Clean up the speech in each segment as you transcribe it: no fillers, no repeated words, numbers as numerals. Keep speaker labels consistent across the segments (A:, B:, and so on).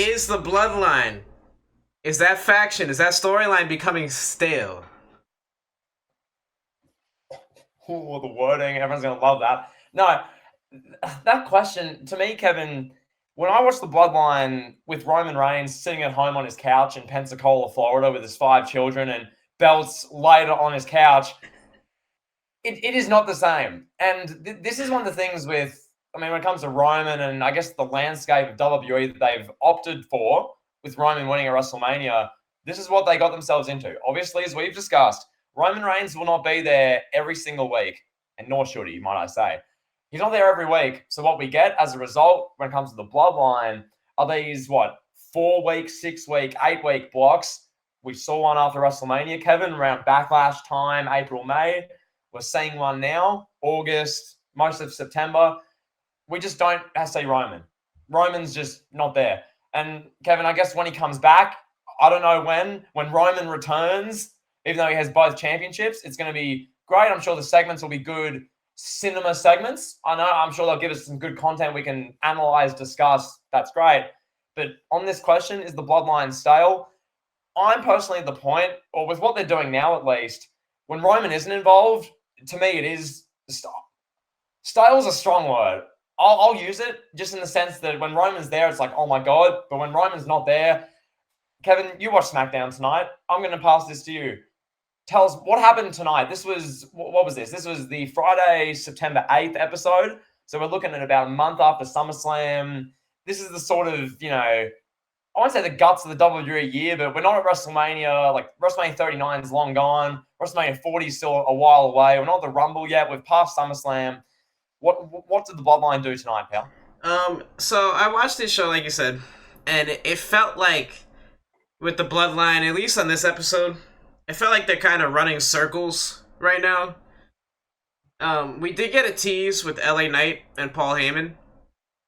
A: is the Bloodline? Is that faction? Is that storyline becoming stale?
B: Ooh, the wording, everyone's going to love that. No, that question, to me, Kevin, when I watched The Bloodline with Roman Reigns sitting at home on his couch in Pensacola, Florida, with his 5 children and belts laid on his couch, it is not the same. And this is one of the things with, I mean, when it comes to Roman and I guess the landscape of WWE that they've opted for with Roman winning at WrestleMania, this is what they got themselves into. Obviously, as we've discussed, Roman Reigns will not be there every single week, and nor should he, might I say. He's not there every week. So what we get as a result when it comes to the Bloodline are these, 4-week, 6-week, 8-week blocks. We saw one after WrestleMania, Kevin, around Backlash time, April, May. We're seeing one now, August, most of September. We just don't have to say Roman. Roman's just not there. And Kevin, I guess when he comes back, I don't know when Roman returns, even though he has both championships, it's going to be great. I'm sure the segments will be good cinema segments. I'm sure they'll give us some good content we can analyze, discuss. That's great. But on this question, is the Bloodline stale? I'm personally at the point, or with what they're doing now at least, when Roman isn't involved, to me it is stale. Stale is a strong word. I'll use it just in the sense that when Roman's there, it's like, oh my God. But when Roman's not there, Kevin, you watched SmackDown tonight. I'm going to pass this to you. Tell us what happened tonight. What was this? This was the Friday, September 8th episode. So we're looking at about a month after SummerSlam. This is the sort of, I won't say the guts of the WWE year, but we're not at WrestleMania. Like WrestleMania 39 is long gone. WrestleMania 40 is still a while away. We're not at the Rumble yet. We've passed SummerSlam. What did the Bloodline do tonight, pal?
A: So I watched this show, like you said, and it felt like with the Bloodline, at least on this episode, it felt like they're kind of running circles right now. We did get a tease with LA Knight and Paul Heyman.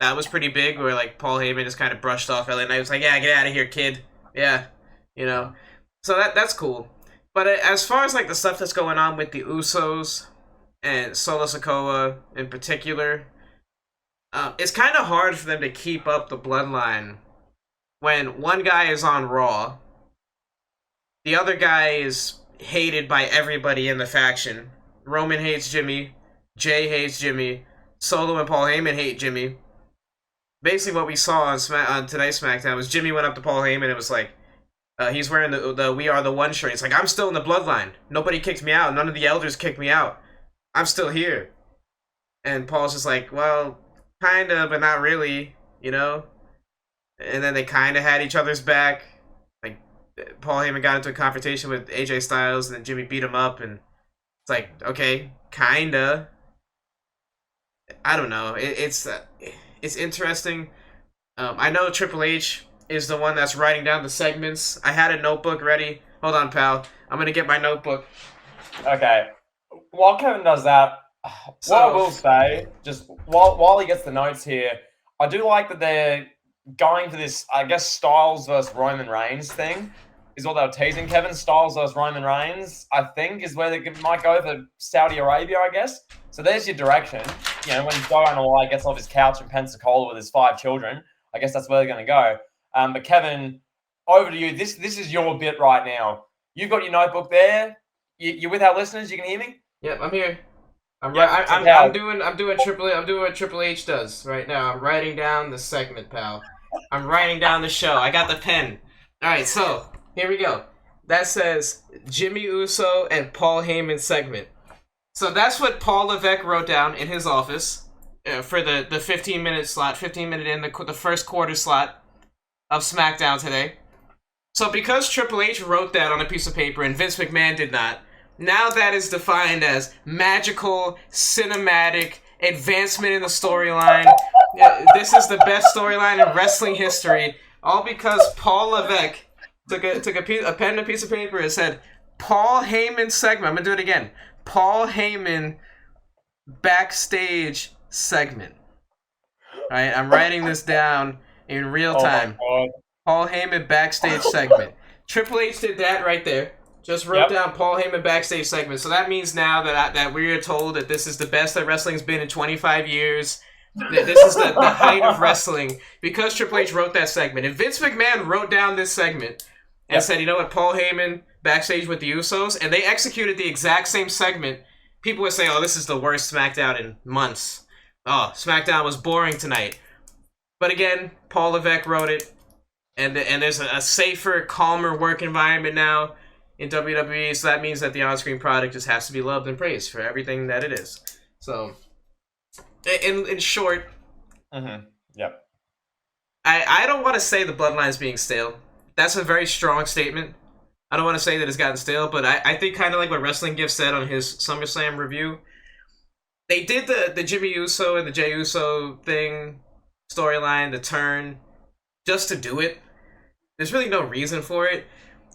A: That was pretty big, where like Paul Heyman just kind of brushed off LA Knight. It was like, yeah, get out of here, kid. Yeah, So that's cool. But as far as like the stuff that's going on with the Usos and Solo Sikoa in particular, it's kind of hard for them to keep up the Bloodline when one guy is on Raw, the other guy is hated by everybody in the faction. Roman hates Jimmy, Jay hates Jimmy, Solo and Paul Heyman hate Jimmy. Basically what we saw on tonight's SmackDown was Jimmy went up to Paul Heyman and it was like, he's wearing the We Are the One shirt. It's like, I'm still in the Bloodline. Nobody kicked me out. None of the elders kicked me out. I'm still here. And Paul's just like, well, kind of, but not really, And then they kind of had each other's back. Like, Paul Heyman got into a confrontation with AJ Styles, and then Jimmy beat him up, and it's like, okay, kinda. I don't know. It's interesting. I know Triple H is the one that's writing down the segments. I had a notebook ready. Hold on, pal. I'm gonna get my notebook.
B: Okay. While Kevin does that, what I will say, just while he gets the notes here, I do like that they're going for this, I guess, Styles versus Roman Reigns thing is what they were teasing. Kevin, Styles versus Roman Reigns, I think, is where they might go for Saudi Arabia, I guess. So there's your direction. When Dorian White gets off his couch in Pensacola with his 5 children, I guess that's where they're going to go. But Kevin, over to you. This is your bit right now. You've got your notebook there. You're with our listeners. You can hear me?
A: Yep, I'm here. I'm doing what Triple H does right now. I'm writing down the segment, pal. I'm writing down the show. I got the pen. All right, so here we go. That says Jimmy Uso and Paul Heyman segment. So that's what Paul Levesque wrote down in his office for the 15-minute slot, 15-minute in the first quarter slot of SmackDown today. So because Triple H wrote that on a piece of paper and Vince McMahon did not, now that is defined as magical, cinematic, advancement in the storyline. This is the best storyline in wrestling history. All because Paul Levesque took a pen and a piece of paper and said, Paul Heyman segment. I'm going to do it again. Paul Heyman backstage segment. All right, I'm writing this down in real time.
B: Oh
A: Paul Heyman backstage segment. Triple H did that right there. Just wrote down Paul Heyman backstage segment. So that means now that we are told that this is the best that wrestling's been in 25 years. This is the height of wrestling because Triple H wrote that segment. If Vince McMahon wrote down this segment and said, you know what, Paul Heyman backstage with the Usos, and they executed the exact same segment, people would say, oh, this is the worst SmackDown in months. Oh, SmackDown was boring tonight. But again, Paul Levesque wrote it, and there's a safer, calmer work environment now in WWE, so that means that the on-screen product just has to be loved and praised for everything that it is. So, in short,
B: Yep.
A: I don't want to say the Bloodline's being stale. That's a very strong statement. I don't want to say that it's gotten stale, but I think kind of like what Wrestling Gift said on his SummerSlam review. They did the Jimmy Uso and the Jey Uso thing, storyline, the turn, just to do it. There's really no reason for it.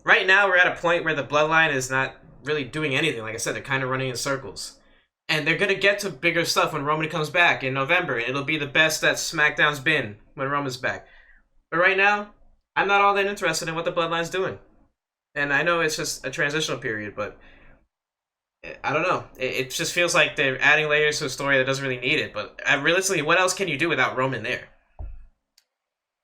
A: Right now, we're at a point where the Bloodline is not really doing anything. Like I said, they're kind of running in circles. And they're going to get to bigger stuff when Roman comes back in November. And it'll be the best that SmackDown's been when Roman's back. But right now, I'm not all that interested in what the Bloodline's doing. And I know it's just a transitional period, but I don't know. It just feels like they're adding layers to a story that doesn't really need it. But realistically, what else can you do without Roman there?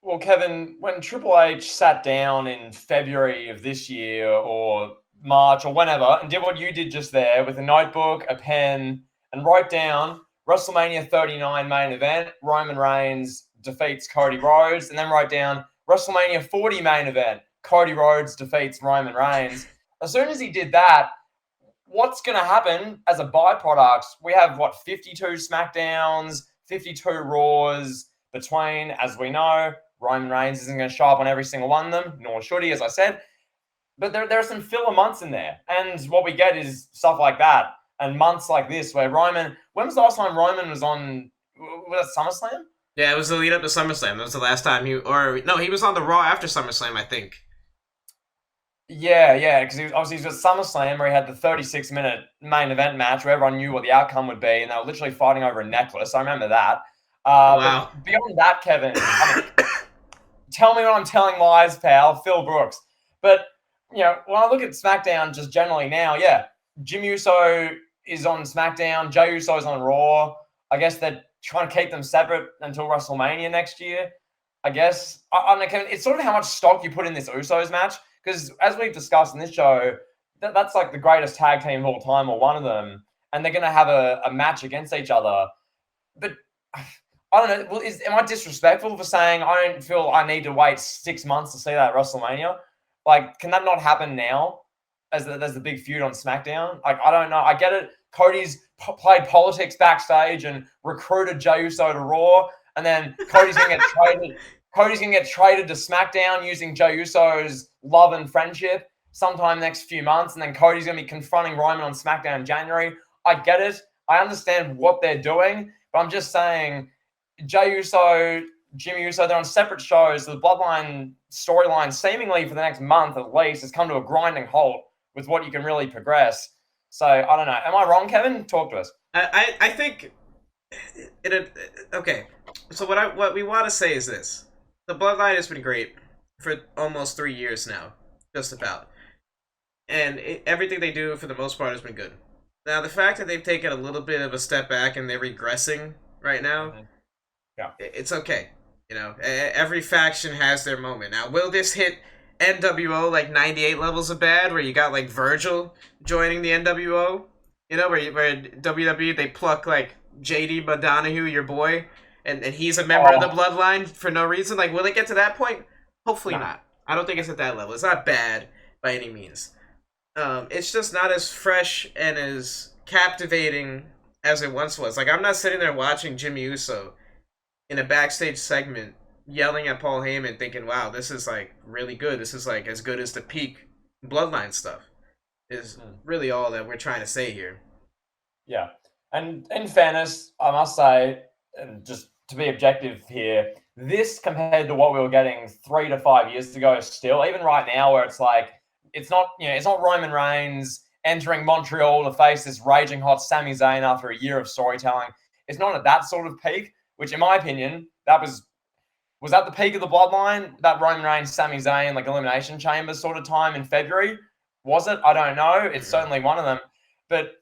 B: Well, Kevin, when Triple H sat down in February of this year or March or whenever and did what you did just there with a notebook, a pen, and wrote down WrestleMania 39 main event, Roman Reigns defeats Cody Rhodes, and then wrote down WrestleMania 40 main event, Cody Rhodes defeats Roman Reigns. As soon as he did that, what's going to happen as a byproduct? We have, 52 SmackDowns, 52 Raws between, as we know. Roman Reigns isn't going to show up on every single one of them, nor should he, as I said. But there are some filler months in there. And what we get is stuff like that. And months like this where Roman... When was the last time Roman was on... Was it SummerSlam?
A: Yeah, it was the lead up to SummerSlam. That was the last time he... Or, no, he was on the Raw after SummerSlam, I think.
B: Yeah, because he was at SummerSlam where he had the 36-minute main event match where everyone knew what the outcome would be, and they were literally fighting over a necklace. I remember that.
A: Wow.
B: But beyond that, Kevin, tell me when I'm telling lies, pal. Phil Brooks. But, when I look at SmackDown just generally now, Jimmy Uso is on SmackDown. Jey Uso is on Raw. I guess they're trying to keep them separate until WrestleMania next year. I guess. I don't know, Kevin, it's sort of how much stock you put in this Usos match. Because as we've discussed in this show, that's like the greatest tag team of all time, or one of them. And they're going to have a match against each other. But I don't know. Well, am I disrespectful for saying I don't feel I need to wait 6 months to see that at WrestleMania? Like, can that not happen now as the big feud on SmackDown? Like, I don't know. I get it. Cody's played politics backstage and recruited Jey Uso to Raw. And then Cody's going to get traded. Cody's going to get traded to SmackDown using Jey Uso's love and friendship sometime next few months. And then Cody's going to be confronting Roman on SmackDown in January. I get it. I understand what they're doing. But I'm just saying, Jey Uso, Jimmy Uso, they're on separate shows. The Bloodline storyline, seemingly for the next month at least, has come to a grinding halt with what you can really progress. So, I don't know. Am I wrong, Kevin? Talk to us.
A: I think... Okay. So what we want to say is this. The Bloodline has been great for almost 3 years now, just about. And everything they do, for the most part, has been good. Now, the fact that they've taken a little bit of a step back and they're regressing right now, it's okay. Every faction has their moment. Now, will this hit NWO like 98 levels of bad, where you got like Virgil joining the NWO? Where WWE, they pluck like JD Donahue, your boy, and he's a member of the Bloodline for no reason. Like, will it get to that point? Hopefully not. I don't think it's at that level. It's not bad by any means. It's just not as fresh and as captivating as it once was. Like, I'm not sitting there watching Jimmy Uso in a backstage segment yelling at Paul Heyman thinking, wow, this is like really good. This is like as good as the peak Bloodline stuff is really all that we're trying to say here.
B: Yeah. And in fairness, I must say, and just to be objective here, this compared to what we were getting 3 to 5 years ago still, even right now where it's like, it's not Roman Reigns entering Montreal to face this raging hot Sami Zayn after a year of storytelling. It's not at that sort of peak, which in my opinion, that was that the peak of the Bloodline, that Roman Reigns, Sami Zayn, like Elimination Chamber sort of time in February? Was it? I don't know. It's certainly one of them. But,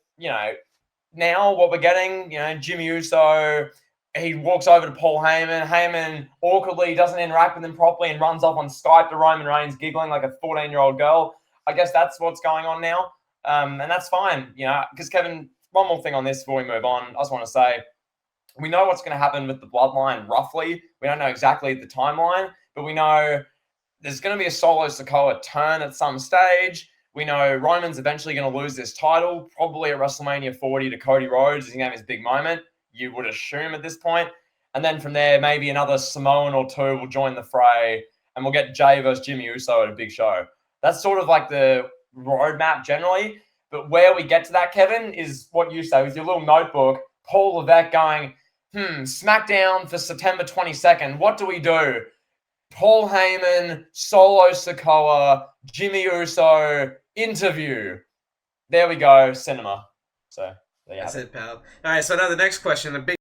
B: now what we're getting, Jimmy Uso, he walks over to Paul Heyman. Heyman awkwardly doesn't interact with him properly and runs off on Skype to Roman Reigns, giggling like a 14-year-old girl. I guess that's what's going on now. And that's fine, because Kevin, one more thing on this before we move on. I just want to say, we know what's going to happen with the Bloodline roughly. We don't know exactly the timeline, but we know there's going to be a Solo Sikoa turn at some stage. We know Roman's eventually going to lose this title, probably at WrestleMania 40 to Cody Rhodes. He's going to have his big moment, you would assume at this point. And then from there, maybe another Samoan or two will join the fray, and we'll get Jay versus Jimmy Uso at a big show. That's sort of like the roadmap generally. But where we get to that, Kevin, is what you say with your little notebook. Paul Levesque going, SmackDown for September 22nd. What do we do? Paul Heyman, Solo Sikoa, Jimmy Uso, interview. There we go, cinema. So, there you have
A: That's it, pal. All right, so now the next question, the big